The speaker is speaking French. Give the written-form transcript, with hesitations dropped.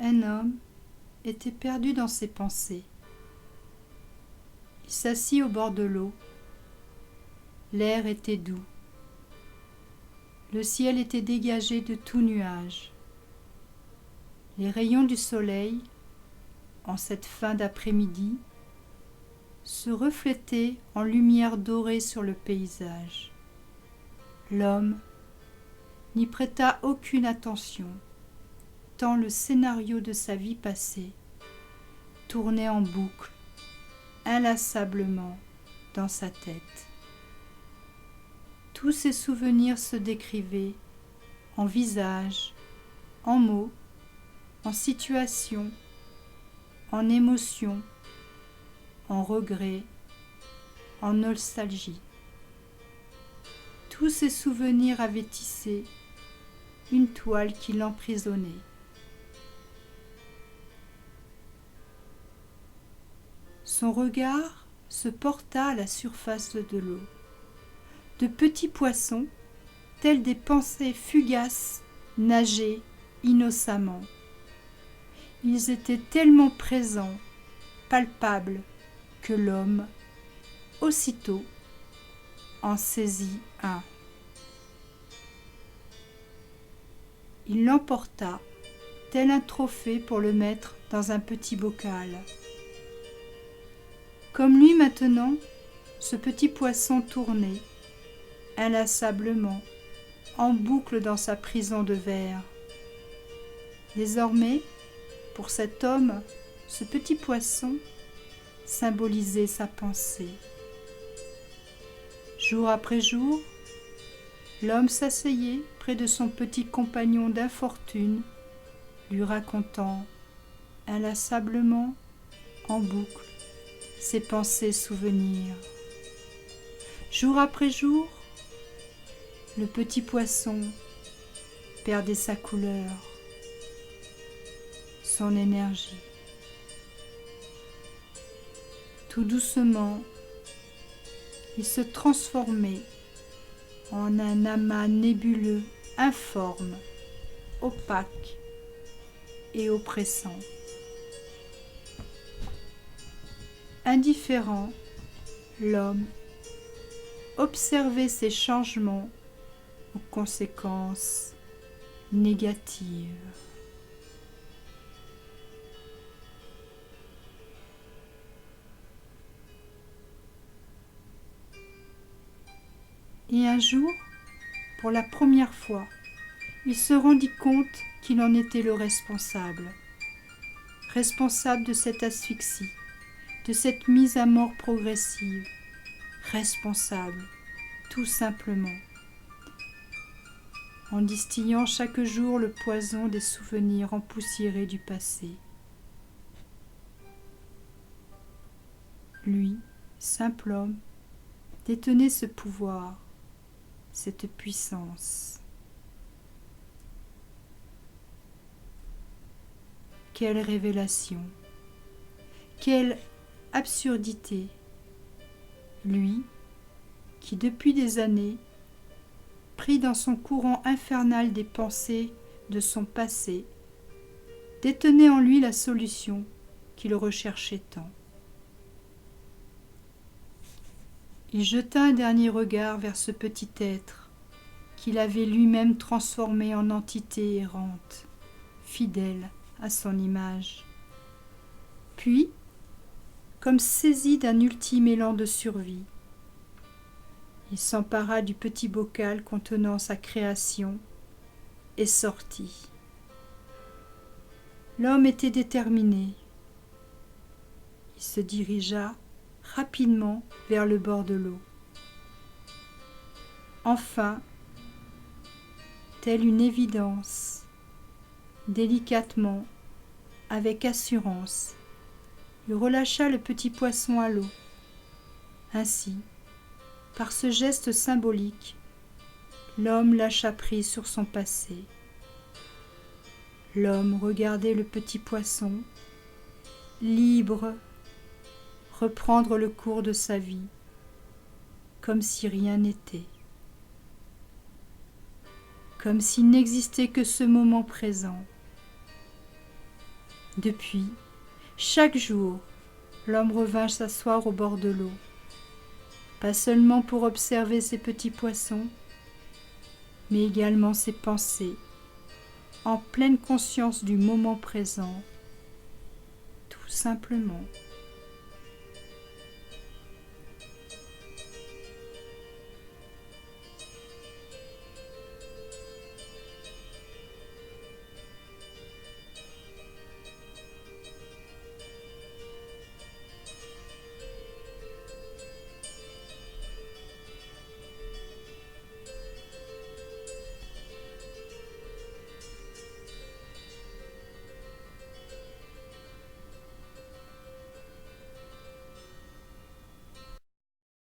Un homme était perdu dans ses pensées. Il s'assit au bord de l'eau. L'air était doux. Le ciel était dégagé de tout nuage. Les rayons du soleil, en cette fin d'après-midi, se reflétaient en lumière dorée sur le paysage. L'homme n'y prêta aucune attention, tant le scénario de sa vie passée tournait en boucle, inlassablement, dans sa tête. Tous ses souvenirs se décrivaient en visages, en mots, en situations, en émotions, en regrets, en nostalgie. Tous ces souvenirs avaient tissé une toile qui l'emprisonnait. Son regard se porta à la surface de l'eau. De petits poissons, tels des pensées fugaces, nageaient innocemment. Ils étaient tellement présents, palpables, que l'homme, aussitôt, en saisit un. Il l'emporta, tel un trophée pour le mettre dans un petit bocal. Comme lui maintenant, ce petit poisson tournait, inlassablement, en boucle dans sa prison de verre. Désormais, pour cet homme, ce petit poisson symbolisait sa pensée. Jour après jour, l'homme s'asseyait près de son petit compagnon d'infortune, lui racontant inlassablement, en boucle, ses pensées souvenirs. Jour après jour, le petit poisson perdait sa couleur, son énergie. Tout doucement, il se transformait en un amas nébuleux, informe, opaque et oppressant. Indifférent, l'homme observait ces changements aux conséquences négatives. Et un jour, pour la première fois, il se rendit compte qu'il en était le responsable. Responsable de cette asphyxie, de cette mise à mort progressive. Responsable, tout simplement. En distillant chaque jour le poison des souvenirs empoussiérés du passé. Lui, simple homme, détenait ce pouvoir, cette puissance. Quelle révélation, quelle absurdité. Lui, qui depuis des années, pris dans son courant infernal des pensées de son passé, détenait en lui la solution qu'il recherchait tant. Il jeta un dernier regard vers ce petit être qu'il avait lui-même transformé en entité errante, fidèle à son image. Puis, comme saisi d'un ultime élan de survie, il s'empara du petit bocal contenant sa création et sortit. L'homme était déterminé. Il se dirigea rapidement vers le bord de l'eau. Enfin, telle une évidence, délicatement, avec assurance, il relâcha le petit poisson à l'eau. Ainsi, par ce geste symbolique, l'homme lâcha prise sur son passé. L'homme regardait le petit poisson, libre, reprendre le cours de sa vie, comme si rien n'était, comme s'il n'existait que ce moment présent. Depuis, chaque jour, l'homme revint s'asseoir au bord de l'eau, pas seulement pour observer ces petits poissons, mais également ses pensées, en pleine conscience du moment présent, tout simplement.